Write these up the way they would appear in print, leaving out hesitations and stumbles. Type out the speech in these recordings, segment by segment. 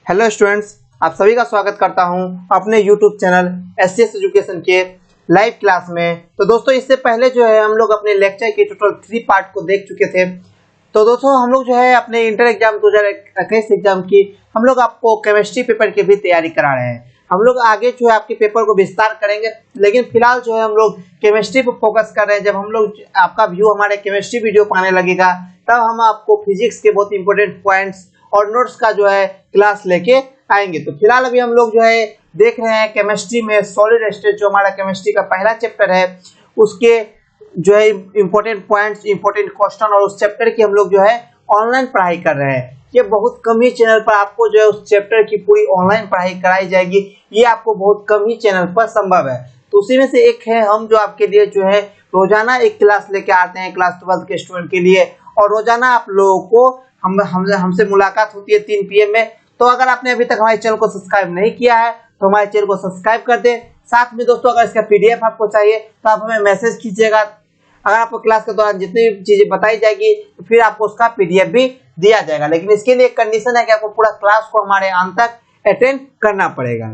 Hello students, आप सभी का स्वागत करता हूं अपने यूट्यूब चैनल एससीएस एजुकेशन के लाइव क्लास में। तो दोस्तों, इससे पहले जो है हम लोग अपने लेक्चर के टोटल 3 पार्ट को देख चुके थे। तो दोस्तों, हम लोग जो है अपने इंटर एग्जाम 2021 एग्जाम की हम लोग आपको केमिस्ट्री पेपर की भी तैयारी करा रहे हैं। हम लोग आगे जो है आपके पेपर को विस्तार करेंगे, लेकिन फिलहाल जो है हम लोग केमिस्ट्री पर फोकस कर रहे हैं। जब हम लोग आपका व्यू हमारे केमिस्ट्री वीडियो पाने लगेगा, तब हम आपको फिजिक्स के बहुत इंपॉर्टेंट पॉइंट्स और नोट्स का जो है क्लास लेके आएंगे। तो फिलहाल अभी हम लोग जो है देख रहे हैं केमिस्ट्री में सॉलिड स्टेट, जो हमारा केमिस्ट्री का पहला चैप्टर है, उसके जो है इंपॉर्टेंट पॉइंट्स, इंपॉर्टेंट क्वेश्चन और उस चैप्टर की हम लोग जो है ऑनलाइन पढ़ाई कर रहे हैं। ये बहुत कम ही चैनल पर आपको जो है उस चैप्टर की पूरी ऑनलाइन पढ़ाई कराई जाएगी। ये आपको बहुत कम ही चैनल पर संभव है। तो उसी में से एक है हम जो आपके लिए जो है रोजाना एक क्लास लेके आते हैं क्लास 12 के स्टूडेंट के लिए, और रोजाना आप लोगों को हमसे मुलाकात होती है 3 PM में। तो अगर आपने अभी तक हमारे चैनल को सब्सक्राइब नहीं किया है तो हमारे चैनल को सब्सक्राइब कर दें। साथ में दोस्तों, अगर इसका PDF आपको चाहिए तो आप हमें मैसेज कीजिएगा। अगर आपको क्लास के दौरान जितनी भी चीजें बताई जाएगी तो फिर आपको उसका PDF भी दिया जाएगा, लेकिन इसके लिए एक कंडीशन है कि आपको पूरा क्लास को हमारे अंत तक अटेंड करना पड़ेगा।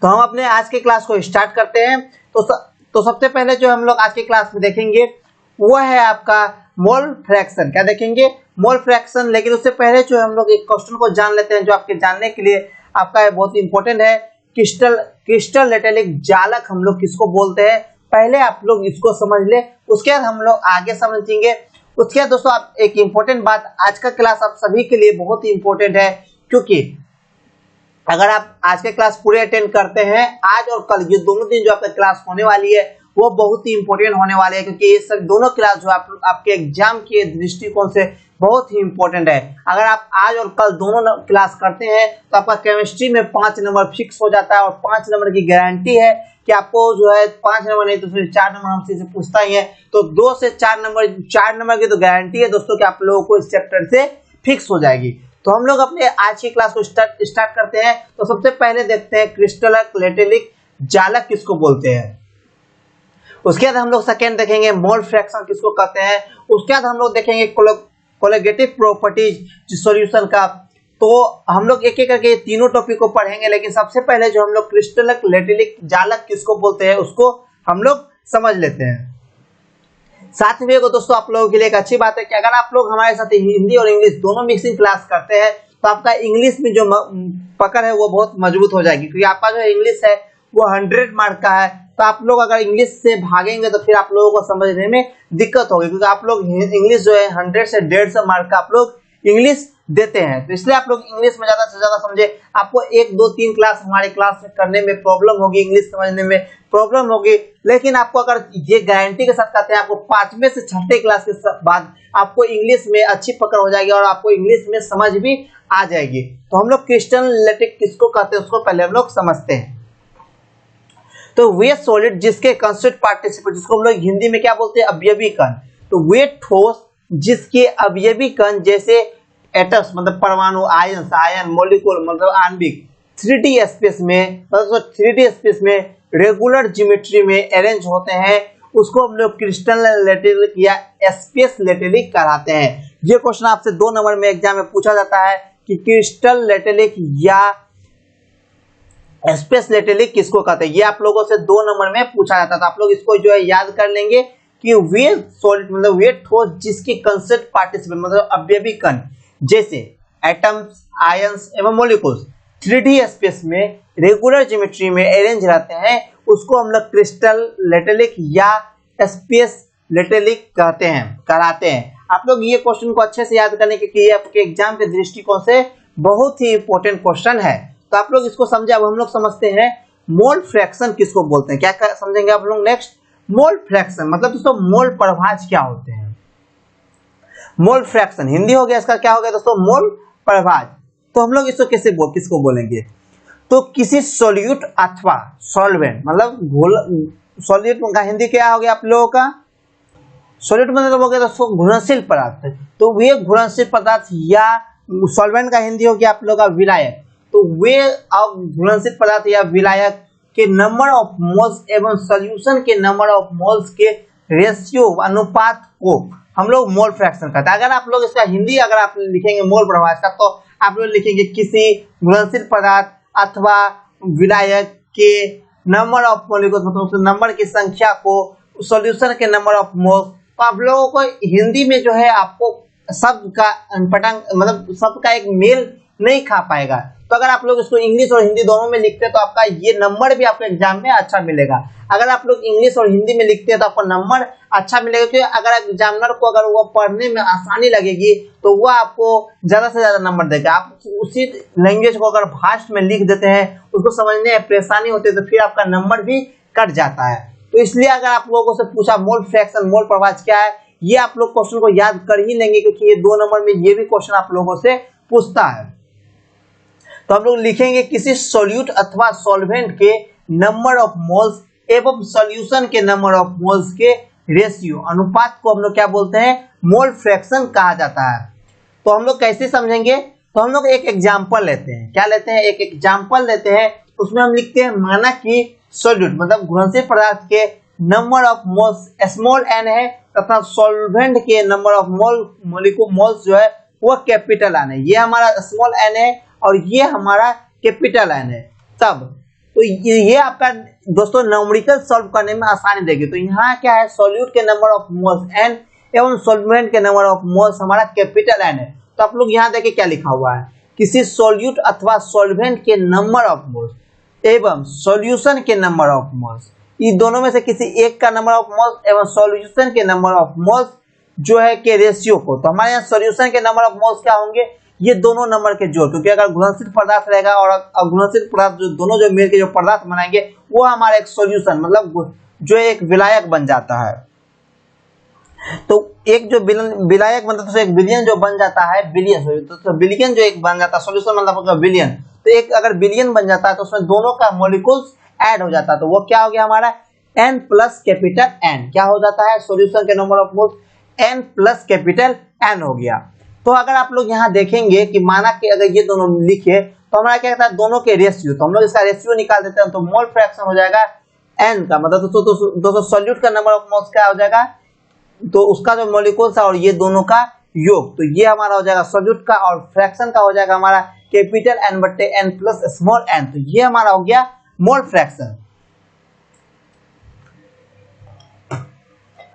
तो हम अपने आज के क्लास को स्टार्ट करते हैं। तो सबसे पहले जो हम लोग आज के क्लास में देखेंगे वो है आपका मोल फ्रैक्शन। क्या देखेंगे? Mole fraction. लेकिन उससे पहले जो हम लोग एक क्वेश्चन को जान लेते हैं, जो आपके जानने के लिए आपका बहुत इंपॉर्टेंट है। क्रिस्टल लेटेलिक जालक हम लोग किसको बोलते हैं, पहले आप लोग इसको समझ ले, उसके बाद हम लोग आगे समझेंगे। उसके बाद दोस्तों, आप एक इंपॉर्टेंट बात, आज का क्लास आप सभी के लिए बहुत ही इंपॉर्टेंट है, क्योंकि अगर आप आज के क्लास पूरे अटेंड करते हैं, आज और कल ये दोनों दिन जो आपका क्लास होने वाली है वो बहुत ही इंपॉर्टेंट होने वाले हैं, क्योंकि ये सब दोनों क्लास जो आपके एग्जाम के दृष्टिकोण से बहुत ही इंपॉर्टेंट है। अगर आप आज और कल दोनों क्लास करते हैं तो आपका केमिस्ट्री में 5 नंबर फिक्स हो जाता है, और 5 नंबर की गारंटी है कि आपको जो है 5 नंबर नहीं तो फिर 4 नंबर हमसे पूछता ही है। तो 2 से 4 नंबर की तो गारंटी है दोस्तों कि आप लोगों को इस चैप्टर से फिक्स हो जाएगी। तो हम लोग अपने आज की क्लास को स्टार्ट करते हैं। तो सबसे पहले देखते हैं क्रिस्टल लेटेलिक जालक किसको बोलते हैं। उसके बाद हम लोग सेकेंड देखेंगे मोल फ्रैक्शन किसको कहते हैं। उसके बाद हम लोग देखेंगे कोलेगेटिव प्रॉपर्टीज सॉल्यूशन का। तो हम लोग एक एक करके तीनों टॉपिक को पढ़ेंगे, लेकिन सबसे पहले जो हम लोग क्रिस्टल लेटेलिक जालक किसको बोलते हैं उसको हम लोग समझ लेते हैं। साथ में दोस्तों, आप लोगों के लिए एक अच्छी बात है कि अगर आप लोग हमारे साथ हिंदी और इंग्लिश दोनों मिक्सिंग क्लास करते हैं तो आपका इंग्लिश में जो पकड़ है वो बहुत मजबूत हो जाएगी, क्योंकि आपका जो इंग्लिश है वो 100 मार्क का है। तो आप लोग अगर इंग्लिश से भागेंगे तो फिर आप लोगों को समझने में दिक्कत होगी, क्योंकि आप लोग इंग्लिश जो है 100 से 150 मार्क का आप लोग इंग्लिश देते हैं। तो इसलिए आप लोग इंग्लिश में ज्यादा से ज्यादा समझे। आपको 1, 2, 3 क्लास हमारी क्लास में करने में प्रॉब्लम होगी, इंग्लिश समझने में प्रॉब्लम होगी, लेकिन आपको अगर ये गारंटी के साथ कहते हैं आपको 5वें से 6ठे क्लास के बाद आपको इंग्लिश में अच्छी पकड़ हो जाएगी और आपको इंग्लिश में समझ भी आ जाएगी। तो हम लोग क्रिस्टल लेटेलिक किसको कहते हैं उसको पहले हम लोग समझते हैं। तो वे सॉलिड जिसके कंस्टिट्यूएंट पार्टिसिपेंट, जिसको हम लोग हिंदी में क्या बोलते हैं, अवयवी कण। तो वे ठोस जिसके अवयवी कण जैसे एटम्स मतलब परमाणु, आयन, मॉलिक्यूल मतलब आणविक 3D स्पेस में, मतलब 3D स्पेस में रेगुलर ज्योमेट्री में अरेंज होते हैं, उसको हम लोग क्रिस्टल लेटेलिक या स्पेस लेटेलिक कहलाते हैं। ये क्वेश्चन आपसे 2 नंबर में एग्जाम में पूछा जाता है कि क्रिस्टल लेटेलिक या स्पेस लेटेलिक किसको कहते हैं। ये आप लोगों से 2 नंबर में पूछा जाता है। तो आप लोग इसको जो है याद कर लेंगे कि वे सॉलिड मतलब वे ठोस जिसके कंस्टिट्यूएंट पार्टिसिपेंट मतलब अवयवी कण जैसे एटम्स, आयंस एवं मॉलिक्यूल्स 3D स्पेस में रेगुलर ज्योमेट्री में अरेंज रहते हैं, उसको हम लोग क्रिस्टल लेटेलिक या स्पेस लेटेलिक कहलाते हैं। आप लोग ये क्वेश्चन को अच्छे से याद करने के लिए आपके एग्जाम के दृष्टिकोण से बहुत ही इंपॉर्टेंट क्वेश्चन है। तो आप लोग इसको समझे। अब हम लोग समझते हैं मोल फ्रैक्शन किसको बोलते हैं। क्या समझेंगे आप लोग नेक्स्ट? मोल फ्रैक्शन मतलब दोस्तों मोल प्रभाज क्या होते हैं। मोल फ्रैक्शन हिंदी हो गया, इसका क्या हो गया दोस्तों? मोल प्रभाज। तो हम लोग इसको किसको बोलेंगे? तो किसी सॉल्यूट अथवा सॉल्वेंट मतलब सॉल्यूट का हिंदी क्या हो गया आप लोगों का? सॉल्यूट मतलब हो गया दोस्तों घुलनशील पदार्थ। तो वे घुलनशील पदार्थ या सॉल्वेंट का हिंदी हो गया आप लोगों का विलायक। तो वे घुलनशील पदार्थ या विलायक के नंबर ऑफ मोल्स एवं सॉल्यूशन के नंबर ऑफ मोल्स के रेशियो अनुपात को हम लोग मोल फ्रैक्शन कहते हैं। अगर आप लोग इसका हिंदी अगर आप लिखेंगे मोल प्रभाज का, तो आप लोग लिखेंगे किसी घुलनशील पदार्थ अथवा विलायक के नंबर ऑफ मॉलिक्यूल्स, मतलब उस नंबर की संख्या को सॉल्यूशन के नंबर ऑफ मोल्स। तो आप लोगों को हिंदी में जो है आपको शब्द का पटांग मतलब शब्द का एक मेल नहीं खा पाएगा। तो अगर आप लोग इसको इंग्लिश और हिंदी दोनों में लिखते हैं तो आपका ये नंबर भी आपको एग्जाम में अच्छा मिलेगा। अगर आप लोग इंग्लिश और हिंदी में लिखते हैं तो आपको नंबर अच्छा मिलेगा, क्योंकि अगर एग्जामिनर को अगर वो पढ़ने में आसानी लगेगी तो वो आपको ज्यादा से ज्यादा नंबर देगा। आप उसी लैंग्वेज को अगर भाषा में लिख देते हैं, उसको समझने में परेशानी होती है, तो फिर आपका नंबर भी कट जाता है। तो इसलिए अगर आप लोगों से पूछा मोल फ्रैक्शन मोल प्रभाज क्या है, ये आप लोग क्वेश्चन को याद कर ही लेंगे, क्योंकि ये 2 नंबर में ये भी क्वेश्चन आप लोगों से पूछता है। तो हम लोग लिखेंगे किसी सॉल्यूट अथवा सॉल्वेंट के नंबर ऑफ मोल्स एवं सॉल्यूशन के नंबर ऑफ मोल्स के रेशियो, अनुपात को हम लोग क्या बोलते हैं, मोल फ्रैक्शन कहा जाता है। तो हम लोग कैसे समझेंगे, तो हम लोग एक एग्जांपल लेते हैं। क्या लेते हैं, एक एग्जांपल लेते हैं। उसमें हम लिखते हैं माना कि सॉल्यूट मतलब घुलनशील पदार्थ के number of moles small n है तथा सॉल्वेंट के नंबर ऑफ मोल्स जो है वो कैपिटल n है। ये हमारा स्मॉल n है और ये हमारा कैपिटल n है। तब तो ये आपका दोस्तों न्यूमेरिकल सॉल्व करने में आसानी देगी। तो यहाँ क्या है, सॉल्यूट के नंबर ऑफ मोल्स n एवं सॉल्वेंट के नंबर ऑफ मोल्स हमारा कैपिटल n है। तो आप लोग यहाँ देखिए क्या लिखा हुआ है, किसी सॉल्यूट अथवा सॉल्वेंट के नंबर ऑफ मोल्स एवं सॉल्यूशन के नंबर ऑफ मोल्स, इन दोनों में से किसी एक का नंबर ऑफ मोल्स एवं सॉल्यूशन के नंबर ऑफ मोल्स जो है के रेशियो को। तो हमारे यहाँ सॉल्यूशन के नंबर ऑफ मोल्स क्या होंगे, ये दोनों नंबर के जोड़, क्योंकि अगर घुलनशील पदार्थ रहेगा और अघुलनशील पदार्थ जो दोनों जो मिलकर जो पदार्थ बनाएंगे वो हमारा एक सॉल्यूशन मतलब जो एक विलायक बन जाता है। तो एक जो विलायक मतलब तो एक बिलियन जो बन जाता है, बिलियन तो बिलियन जो एक बन जाता है, सॉल्यूशन मतलब बिलियन। तो एक अगर बिलियन बन जाता है तो उसमें दोनों का मॉलिक्यूल्स ऐड हो जाता है, तो वो क्या हो गया हमारा n प्लस कैपिटल n। क्या हो जाता है, सॉल्यूशन के number of moles n plus capital n हो गया। तो अगर आप लोग यहाँ देखेंगे कि माना कि अगर ये दोनों लिखे तो हमारा क्या कहता है, दोनों के रेशियो, तो हम लोग इसका रेशियो निकाल देते हैं। तो मोल फ्रैक्शन हो जाएगा n का मतलब दोस्तों सॉल्यूट का नंबर ऑफ मोल्स क्या हो जाएगा, तो उसका जो मॉलिक्यूल्स है और ये दोनों का योग, तो ये हमारा हो जाएगा सॉल्यूट का, और फ्रैक्शन का हो जाएगा हमारा कैपिटल n बट्टे n प्लस स्मॉल n। तो ये हमारा हो गया मोल फ्रैक्शन।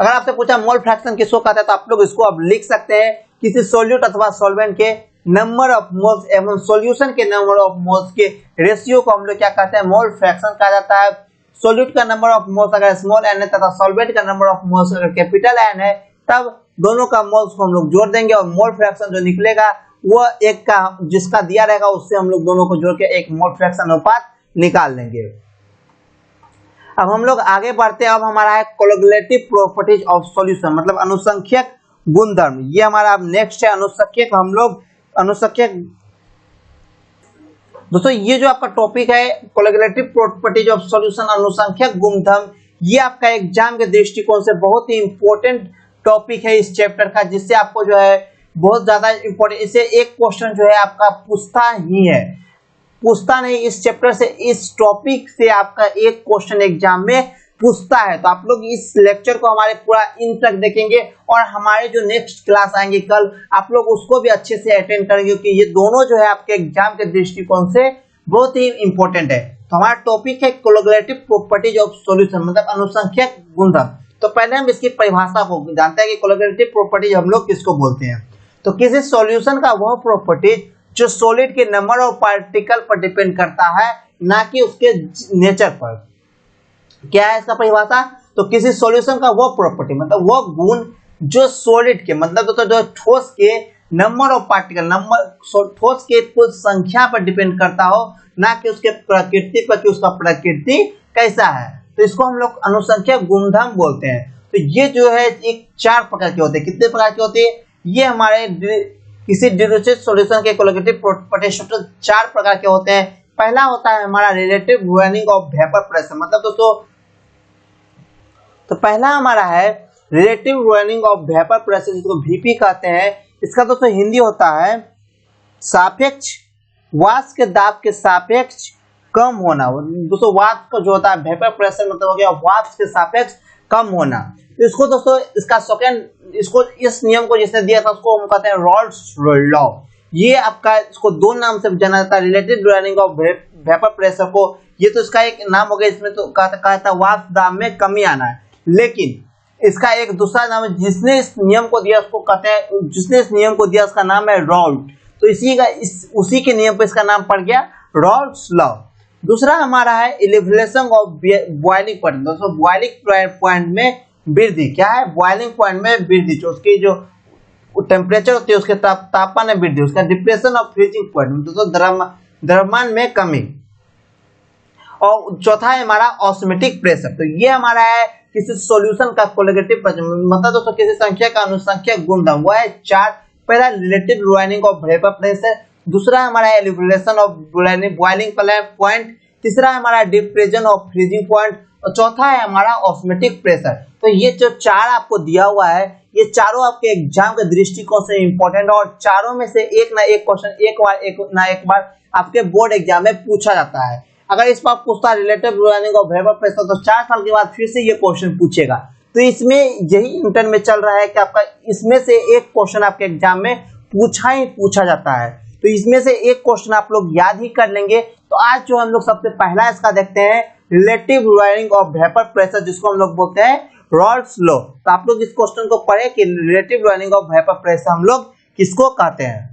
अगर आपसे पूछा मोल फ्रैक्शन किसको कहते हैं, तो आप लोग इसको अब लिख सकते हैं, किसी सॉल्यूट अथवा सॉल्वेंट के नंबर ऑफ मोल्स एवं सॉल्यूशन के नंबर ऑफ मोल्स के रेशियो को हम लोग क्या कहते हैं, मोल फ्रैक्शन कहा जाता है। सॉल्यूट का नंबर ऑफ मोल्स अगर स्मॉल n है तथा सॉल्वेंट का नंबर ऑफ मोल्स अगर कैपिटल n है, तब दोनों का मोल्स को हम लोग जोड़ देंगे और मोल फ्रैक्शन जो निकलेगा वो एक का जिसका दिया रहेगा उससे हम लोग दोनों को जोड़ के एक मोल फ्रैक्शन अनुपात निकाल लेंगे। अब हम लोग आगे बढ़ते हैं। अब हमारा है कोलैगुलेटिव प्रॉपर्टीज ऑफ सॉल्यूशन मतलब अनुसंख्यक गुणधर्म। ये हमारा अब नेक्स्ट है अनुसंख्यक। हम लोग अनुसंख्यक दोस्तों ये जो आपका टॉपिक है कोलैगुलेटिव प्रॉपर्टीज ऑफ सॉल्यूशन अनुसंख्यक गुणधर्म, ये आपका एग्जाम के दृष्टिकोण से बहुत ही इंपॉर्टेंट टॉपिक है इस चैप्टर का, जिससे आपको जो है बहुत ज्यादा इंपॉर्टेंट, इसे एक क्वेश्चन जो है आपका पूछता ही है, पूछता नहीं, इस चैप्टर से इस टॉपिक से आपका एक क्वेश्चन एग्जाम में पूछता है। तो आप लोग इस लेक्चर को हमारे पूरा इन तक देखेंगे और हमारे जो नेक्स्ट क्लास आएंगे कल, आप लोग उसको भी अच्छे से अटेंड करेंगे, क्योंकि ये दोनों जो है आपके एग्जाम के दृष्टिकोण से बहुत ही इंपॉर्टेंट है। तो हमारा टॉपिक है कोलैगुलेटिव प्रॉपर्टीज ऑफ सॉल्यूशन मतलब अनुसंख्यक गुणधर्म। तो पहले हम इसकी परिभाषा को जानते हैं कि कोलैगुलेटिव प्रॉपर्टीज हम लोग किसको बोलते हैं। तो किसी सॉल्यूशन का वह प्रॉपर्टीज जो सॉलिड के नंबर ऑफ पार्टिकल पर डिपेंड करता है, ना कि उसके नेचर पर। क्या है इसका परिभाषा, तो किसी सॉल्यूशन का वो प्रॉपर्टी मतलब वो गुण जो सॉलिड के मतलब तो जो ठोस के नंबर ऑफ पार्टिकल ठोस के कुल संख्या पर डिपेंड करता हो, ना कि उसके प्रकृति पर कि उसका प्रकृति कैसा है। तो इसको हम लोग अनुसंख्यक गुणधर्म बोलते हैं। तो ये जो है एक 4 प्रकार के होते हैं। कितने प्रकार के होते हैं, ये हमारे किसी डिरिचलेट सॉल्यूशन के कोलैगुलेटिव प्रॉपर्टीज 4 प्रकार के होते हैं। पहला होता है हमारा relative ruining of vapour pressure मतलब दोस्तों, तो पहला हमारा है relative ruining of vapour pressure जिसको वीपी कहते हैं। इसका दोस्तों हिंदी होता है सापेक्ष वाष्प के दाब के सापेक्ष कम होना। दोस्तों वाष्प का जो होता है वेपर प्रेशर मतलब हो गया वाष्प के सापेक्ष कम होना। तो इसको दोस्तों इसका सेकंड इसको इस नियम को जिसने दिया था उसको हम कहते हैं रॉल्स लॉ। ये आपका इसको दो नाम से जाना जाता है, relative boiling of vapour pressure को। ये तो इसका एक नाम हो गया, इसमें तो कहा था वाष्प दाब में कमी आना है, लेकिन इसका एक दूसरा नाम है, जिसने इस नियम को दिया उसको कहते हैं, जिसने इस नियम को दिया उसका नाम है रॉल्ट। तो उसी के नियम पर इसका नाम पड़ गया रॉल्ट्स लॉ। दूसरा हमारा है इलिवेशन ऑफ बॉइलिंग पॉइंट। दोस्तों बॉइलिंग पॉइंट में वृद्धि क्या है, बॉइलिंग पॉइंट में वृद्धि, जो उसकी जो टेम्परेचर होती है उसके तापमान में वृद्धि, उसका डिप्रेशन ऑफ फ्रीजिंग पॉइंट, दोस्तों द्रव्यमान में कमी। और चौथा है हमारा ऑस्मोटिक प्रेशर। तो ये हमारा है किसी सॉल्यूशन का कोलिगेटिव प्रेशर, मतलब दोस्तों किसी संख्या का अनुसंख्यक गुणधर्म, वो है 4। पहला relative boiling of vapour pressure, दूसरा हमारा है एलिवेशन ऑफ बॉइलिंग पॉइंट, तीसरा हमारा डिप्रेशन ऑफ फ्रीजिंग पॉइंट, और चौथा है हमारा ऑस्मोटिक प्रेशर। तो ये जो 4 आपको दिया हुआ है, ये चारों आपके एग्जाम के दृष्टिकोण से इंपॉर्टेंट है, और चारों में से एक ना एक क्वेश्चन एक बार आपके बोर्ड एग्जाम में पूछा जाता है। अगर इस बार पूछता है relative boiling of vapour pressure, तो 4 साल के बाद फिर से ये क्वेश्चन पूछेगा। तो इसमें यही इंटर में चल रहा है कि आपका इसमें से एक क्वेश्चन आपके एग्जाम में पूछा जाता है। तो इसमें से एक क्वेश्चन आप लोग याद ही कर लेंगे। तो आज जो हम लोग सबसे पहला इसका देखते हैं relative boiling of vapour pressure, जिसको हम लोग बोलते हैं रॉल्ट्स लॉ। तो आप लोग इस क्वेश्चन को पढ़े कि relative boiling of vapour pressure हम लोग किसको कहते हैं।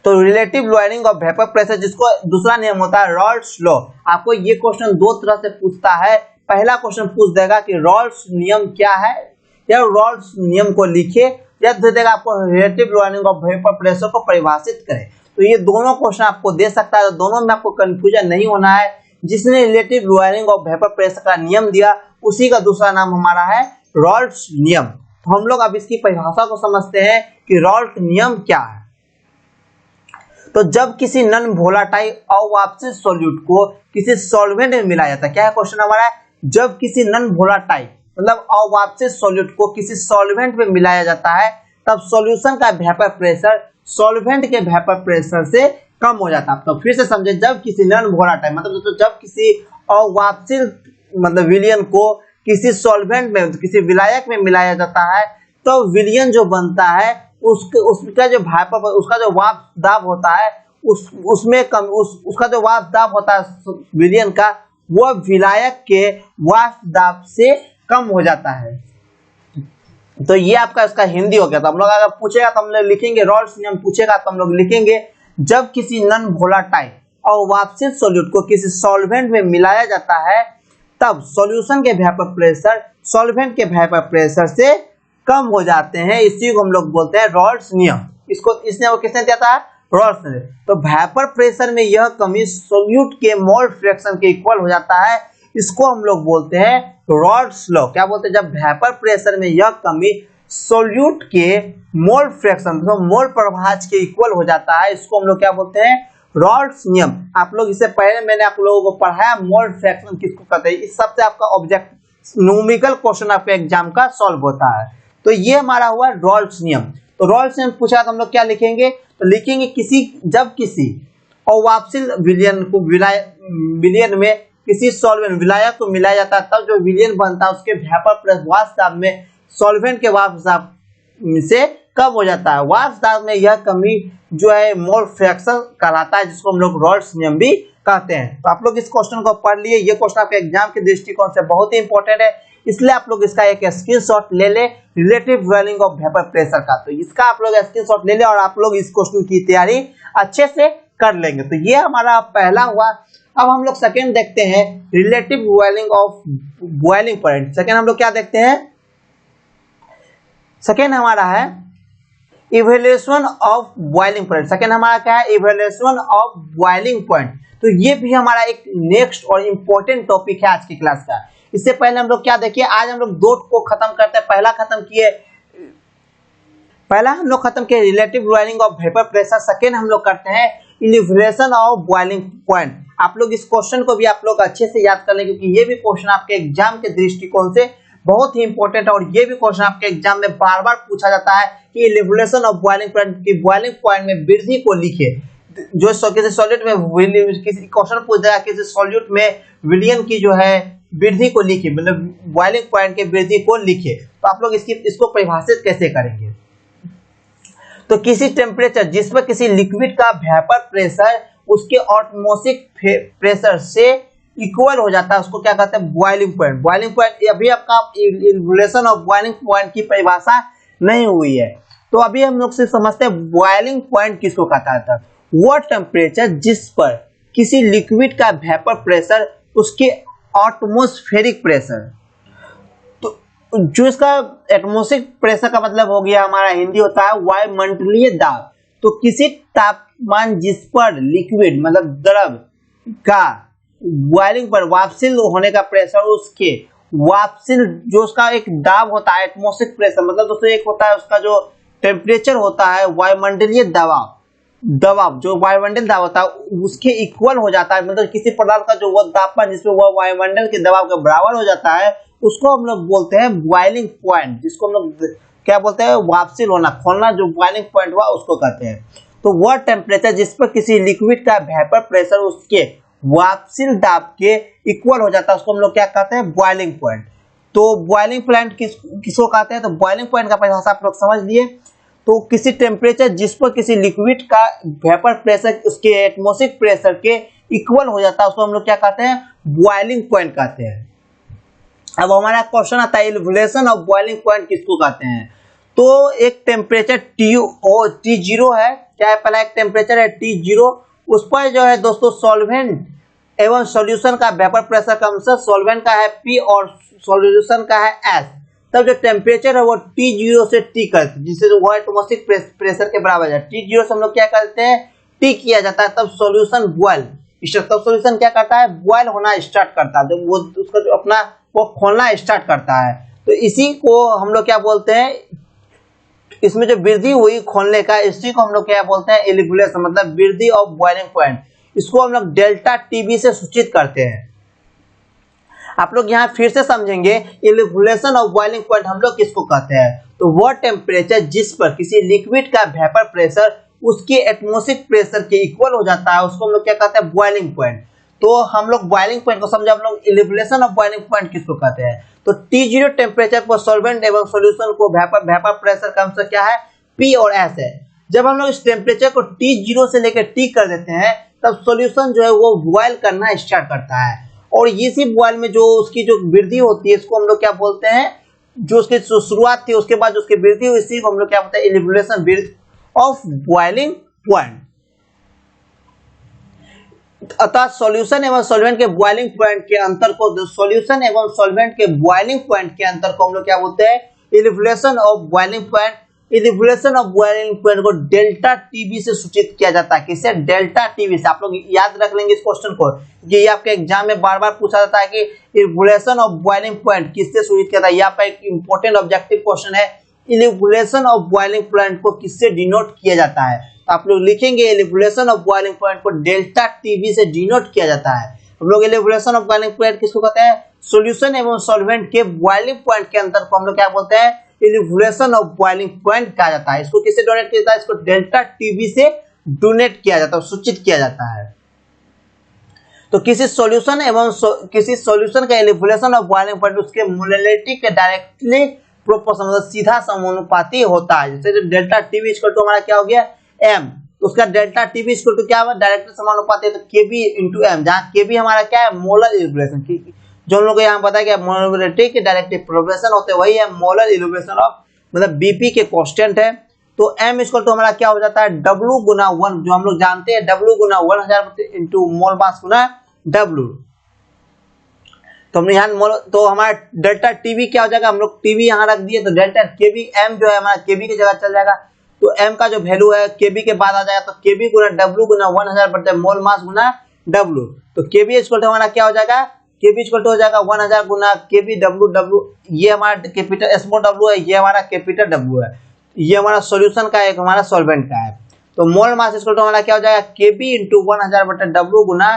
तो relative boiling of vapour pressure, जिसको दूसरा नियम होता है रॉल्ट्स लॉ। आपको ये क्वेश्चन दो तरह से पूछता है। पहला क्वेश्चन पूछ देगा कि रॉल्ट्स नियम क्या है, या रॉल्ट्स नियम को लिखे, या दे देगा आपको relative boiling of vapour pressure को परिभाषित करें। तो ये दोनों क्वेश्चन आपको दे सकता है, तो दोनों में आपको कंफ्यूजन नहीं होना है। जिसने relative boiling of vapour pressure का नियम दिया, उसी का दूसरा नाम हमारा है रॉल्ट्स नियम। तो हम लोग अब इसकी परिभाषा को समझते हैं कि रॉल्ट नियम क्या है। तो जब किसी नॉन वोलेटाइल अवाष्पित सॉल्यूट को किसी सॉल्वेंट में मिलाया जाता है, क्या है क्वेश्चन हमारा, जब किसी नॉन वोलेटाइल मतलब अवाष्पित सॉल्यूट को किसी सॉल्वेंट में मिलाया जाता है, तब सॉल्यूशन का वेपर प्रेशर सॉल्वेंट के वेपर प्रेशर से कम हो जाता है। तो फिर से समझे, जब किसी नॉन वोलेटाइल मतलब दोस्तों जब किसी अवाष्पित मतलब विलयन को किसी सॉल्वेंट में किसी विलायक में मिलाया जाता है, तो विलयन जो बनता है उसका जो वेपर उसका जो वाष्प दाब होता है उसका जो वाष्प दाब होता है विलयन का, वो विलायक के वाष्प दाब से कम हो जाता है। तो ये आपका इसका हिंदी हो गया। तो हम लोग अगर पूछेगा तो हम लोग लिखेंगे रॉल्ट्स नियम, पूछेगा तो हम लोग लिखेंगे जब किसी नॉन वोलेटाइल और अवाष्पित सॉल्यूट को किसी सॉल्वेंट में मिलाया जाता है, तब सॉल्यूशन के वेपर प्रेशर सॉल्वेंट के वेपर प्रेशर से कम हो जाते हैं। इसी को हम लोग बोलते हैं रॉल्ट्स नियम। इसको इसने वो किसने दिया था, रॉल्ट्स ने। तो वेपर प्रेशर में यह कमी सॉल्यूट के मोल फ्रैक्शन के इक्वल हो जाता है, इसको हम लोग बोलते हैं रॉल्ट्स लॉ। क्या बोलते हैं, जब वेपर प्रेशर में यह कमी सॉल्यूट के मोल फ्रैक्शन तो मोल प्रभाज के इक्वल हो जाता है, इसको हम लोग क्या बोलते हैं, रॉल्ट्स नियम। आप लोग इससे पहले मैंने आप लोगों को पढ़ाया मोल फ्रैक्शन किसको कहते हैं। इस सबसे आपका ऑब्जेक्ट न्यूमेरिकल क्वेश्चन आपके एग्जाम का सॉल्व होता है। तो ये हमारा हुआ रॉल्ट्स नियम। तो रॉल्ट्स नियम पूछा तो हम लोग क्या लिखेंगे, तो लिखेंगे जब किसी अवाष्पित विलयन को विलयन में किसी सॉल्वेंट विलायक को मिलाया जाता है, तब जो विलयन बनता है उसके वेपर प्लस वाष्प दाब में सॉल्वेंट के वाष्प दाब से कम हो जाता है। वाष्प दाब में यह कमी जो है मोल फ्रैक्शन कहलाता है, जिसको हम लोग रॉल्ट्स नियम भी कहते हैं। तो आप लोग इस क्वेश्चन को पढ़ लिए। ये क्वेश्चन आपके एग्जाम के दृष्टिकोण से बहुत ही इंपॉर्टेंट है, इसलिए आप लोग इसका एक स्क्रीनशॉट ले ले relative boiling of vapour pressure का। तो इसका आप लोग स्क्रीनशॉट ले ले और आप लोग इस क्वेश्चन की तैयारी अच्छे से कर लेंगे। तो ये हमारा पहला हुआ। अब हम लोग सेकंड देखते हैं relative boiling of boiling point. Second हम लोग क्या देखते हैं, सेकंड हमारा है evaluation of boiling point. Second हमारा क्या है, इवैल्यूएशन ऑफ बॉइलिंग पॉइंट। तो ये भी हमारा एक नेक्स्ट और इम्पोर्टेंट टॉपिक है आज की क्लास का। इससे पहले हम लोग क्या देखिए, आज हम लोग दो को खत्म करते हैं। पहला हम लोग खत्म किए relative boiling of vapour pressure. Second हम लोग करते हैं इलिवेशन ऑफ बॉइलिंग पॉइंट। आप लोग इस क्वेश्चन को भी आप लोग अच्छे से याद कर लें, क्योंकि ये भी क्वेश्चन आपके एग्जाम के दृष्टिकोण से बहुत ही इंपॉर्टेंट है, और ये भी क्वेश्चन आपके एग्जाम में बार बार पूछा जाता है कि इलिवेशन ऑफ बॉइलिंग पॉइंट की बॉइलिंग पॉइंट में वृद्धि को लिखे। जो किसी सॉल्यूट में किसी क्वेश्चन पूछ देगा किसी सॉल्यूट में विलयन की जो है वृद्धि को लिखे, मतलब बॉइलिंग पॉइंट के वृद्धि को लिखे। तो आप लोग इसको परिभाषित कैसे करेंगे। तो किसी टेम्परेचर जिस पर किसी लिक्विड का वेपर प्रेशर उसके ऑटमॉस्फेरिक प्रेशर से इक्वल हो जाता है उसको क्या कहते हैं बॉइलिंग पॉइंट। बॉइलिंग पॉइंट अभी आपका इवोल्यूशन ऑफ बॉइलिंग पॉइंट की परिभाषा नहीं हुई है, तो अभी हम लोग सिर्फ समझते हैं बॉइलिंग पॉइंट किसको कहता था। वो टेम्परेचर जिस पर किसी लिक्विड का वेपर प्रेशर उसके ऑटमॉस्फेरिक प्रेशर, तो जो इसका एटमॉस्फेरिक प्रेशर का मतलब हो गया हमारा हिंदी होता है वायुमंडलीय दाब। तो किसी तापमान जिस पर लिक्विड मतलब द्रव का बॉइलिंग पर वाष्पशील होने का प्रेशर उसके वाष्पशील जो उसका एक दाब होता है एटमॉस्फेरिक प्रेशर मतलब दोस्तों एक होता है उसका जो टेम्परेचर होता है वायुमंडलीय दबाव जो वायुमंडल दाब होता है उसके इक्वल हो जाता है, मतलब किसी पदार्थ का जो वो तापमान जिसमें वह वायुमंडल के दबाव के बराबर हो जाता है उसको हम लोग बोलते हैं बॉइलिंग पॉइंट, जिसको हम लोग क्या बोलते हैं वाष्पशील होना खोलना, जो बॉइलिंग पॉइंट हुआ उसको कहते हैं। तो वह टेम्परेचर जिस पर किसी लिक्विड का वेपर प्रेशर उसके वाष्पशील दाब के इक्वल हो जाता है उसको हम लोग क्या कहते हैं बॉइलिंग पॉइंट। तो बॉइलिंग पॉइंट किसको कहते हैं, तो बॉइलिंग पॉइंट का परिभाषा आप लोग समझ लिए। तो किसी टेम्परेचर जिस पर किसी लिक्विड का वेपर प्रेशर उसके एटमॉस्फेरिक प्रेशर के इक्वल हो जाता है उसको हम लोग क्या कहते हैं बॉइलिंग पॉइंट कहते हैं। अब हमारा क्वेश्चन आता है इवोल्यूशन ऑफ बॉइलिंग पॉइंट किसको कहते हैं। तो एक टेम्परेचर T0 है, क्या है पहला एक टेम्परेचर है T0, उस पर जो है दोस्तों सॉल्वेंट एवं सॉल्यूशन का वेपर प्रेशर का अंश सॉल्वेंट का है P और सॉल्यूशन का है S। तब जो टेम्परेचर है वो T0 से T करते हैं जिससे वो एटमॉस्फेरिक प्रेशर के बराबर है। T0 से हम लोग क्या करते हैं T किया जाता है, तब सॉल्यूशन बॉयल तब सॉल्यूशन क्या करता है बॉयल होना स्टार्ट करता है, जब वो उसका जो अपना वो खोलना स्टार्ट करता है। तो इसी को हम लोग क्या बोलते हैं, इसमें जो वृद्धि हुई खोलने का इसी को हम लोग क्या बोलते हैं इवोल्यूशन मतलब वृद्धि ऑफ बॉइलिंग पॉइंट। इसको हम लोग डेल्टा टीबी से सूचित करते हैं। आप लोग यहाँ फिर से समझेंगे इवोल्यूशन ऑफ बॉइलिंग पॉइंट हम लोग किसको कहते हैं। तो वह टेम्परेचर जिस पर किसी लिक्विड का वेपर प्रेशर उसके एटमॉस्फेरिक प्रेशर के इक्वल हो जाता है उसको हम लोग क्या कहते हैं बॉइलिंग पॉइंट। तो हम लोग बॉइलिंग पॉइंट को समझे, हम लोग इवोल्यूशन ऑफ बॉइलिंग पॉइंट किसको कहते हैं। तो T0 टेम्परेचर पर सॉल्वेंट एवं सॉल्यूशन को वेपर प्रेशर का अंश क्या है P और S है। जब हम लोग इस टेम्परेचर को T0 से लेकर T कर देते हैं तब सॉल्यूशन जो है वो बॉयल करना स्टार्ट करता है, और इसी बॉयल में जो उसकी जो वृद्धि होती है इसको हम लोग क्या बोलते हैं, जो उसकी शुरुआत थी उसके बाद जो उसकी वृद्धि हुई इसी को हम लोग क्या बोलते हैं इवोल्यूशन ऑफ बॉइलिंग पॉइंट। अतः सॉल्यूशन एवं सॉल्वेंट के बॉइलिंग पॉइंट के अंतर को सॉल्यूशन एवं सॉल्वेंट के बॉइलिंग पॉइंट के अंतर को हम लोग क्या बोलते हैं evolution of boiling point. Evolution of boiling point को डेल्टा टीबी से सूचित किया जाता है। किससे, डेल्टा टीबी से। आप लोग याद रख लेंगे इस क्वेश्चन को, ये आपके एग्जाम में बार बार पूछा जाता है कि इवोल्यूशन ऑफ बॉइलिंग पॉइंट किससे सूचित किया जाता है। यहाँ पर एक इंपॉर्टेंट ऑब्जेक्टिव क्वेश्चन है, इवोल्यूशन ऑफ बॉइलिंग पॉइंट को किससे डिनोट किया जाता है। तो आप लोग लिखेंगे इवोल्यूशन ऑफ बॉइलिंग पॉइंट को डेल्टा टीबी से डिनोट किया जाता है। हम लोग इवोल्यूशन ऑफ बॉइलिंग पॉइंट किसको कहते हैं, सॉल्यूशन एवं सॉल्वेंट के बॉइलिंग पॉइंट के अंतर को हम लोग क्या बोलते हैं इवोल्यूशन ऑफ बॉइलिंग पॉइंट कहा जाता है। इसको किससे डोनेट किया जाता है, इसको डेल्टा टीबी से डोनेट किया जाता है, सूचित किया जाता है। तो किसी सॉल्यूशन का इवोल्यूशन ऑफ बॉइलिंग पॉइंट उसके मोलैलिटी के डायरेक्टली प्रोपोर्शनल मतलब सीधा समानुपाती होता है। जैसे डेल्टा टीबी इक्वल टू हमारा क्या हो गया m, तो उसका डेल्टा टीबी इक्वल टू क्या हुआ डायरेक्टली समानुपाती है, तो kb इंटू m, जहाँ kb हमारा क्या है मोलर इवोल्यूशन, जो हम लोग को यहाँ पता है कि मोलैलिटी के डायरेक्टली प्रोपोर्शनल होते वही है मोलर इवोल्यूशन ऑफ मतलब बीपी के कांस्टेंट है। तो m इक्वल टू हमारा क्या हो जाता है w गुना 1, जो हम लोग जानते हैं w गुना 1000 इंटू मोल मास गुना w। तो हमने यहाँ तो हमारा डेल्टा टीबी क्या हो जाएगा, हम लोग टीबी यहाँ रख दिए तो डेल्टा केबी m जो है हमारा केबी की जगह चल जाएगा। तो m का जो वैल्यू है केबी के बाद आ जाएगा, तो केबी गुना w गुना 1000 बटे मोल मास गुना w। तो केबी इक्वल टू हमारा क्या हो जाएगा, केबी इक्वल टू हो जाएगा 1000 गुना केबी w, ये हमारा कैपिटल स्मॉल w है, ये हमारा कैपिटल w है, ये हमारा सॉल्यूशन का एक हमारा सॉल्वेंट का है। तो मोल मास इक्वल टू हमारा क्या हो जाएगा केबी इंटू 1000 बटे w गुना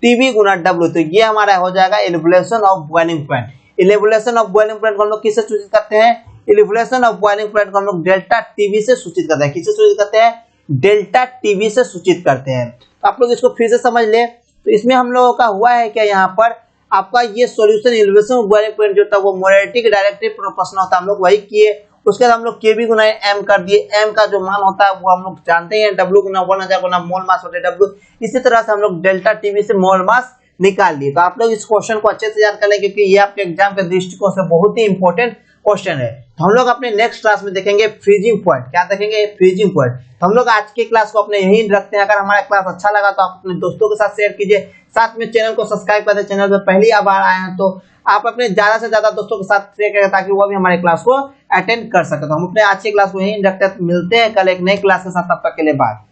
टीबी गुना w। तो ये हमारा हो जाएगा evolution of boiling point. Evolution of boiling point को हम लोग किससे सूचित करते हैं, इवोल्यूशन ऑफ बॉइलिंग पॉइंट को हम लोग डेल्टा टीबी से सूचित करते हैं। किससे सूचित करते हैं, डेल्टा टीबी से सूचित करते हैं। तो आप लोग इसको फिर से समझ ले। तो इसमें हम लोगों का हुआ है क्या, यहाँ पर आपका ये solution evolution of boiling point जो था वो मोलैलिटी के डायरेक्टली प्रोपोर्शनल होता है, हम लोग वही किए। उसके बाद हम लोग के बी गुना एम कर दिए, एम का जो मान होता है वो हम लोग जानते हैं, डब्ल्यू गुना 1000 गुना मोल मास होता है डब्ल्यू। इसी तरह से हम लोग डेल्टा टीवी से मोल मास निकाल लिए। तो आप लोग इस क्वेश्चन को अच्छे से याद कर लें, क्योंकि ये आपके एग्जाम के दृष्टिकोण से बहुत ही इंपॉर्टेंट क्वेश्चन है। तो हम लोग अपने नेक्स्ट क्लास में देखेंगे फ्रीजिंग पॉइंट। क्या देखेंगे? Freezing point. तो हम लोग आज की क्लास को अपने यहीं रखते हैं। अगर हमारा क्लास अच्छा लगा तो आप अपने दोस्तों के साथ शेयर कीजिए, साथ में चैनल को सब्सक्राइब कर दें। चैनल पर पहली बार आए हैं तो आप अपने ज्यादा से ज्यादा दोस्तों के साथ शेयर करें, ताकि वो भी हमारे क्लास को अटेंड कर सके। तो हम अपने आज की क्लास को यहीं रखते हैं। मिलते हैं कल एक नई क्लास के साथ, तब तक के लिए बाय।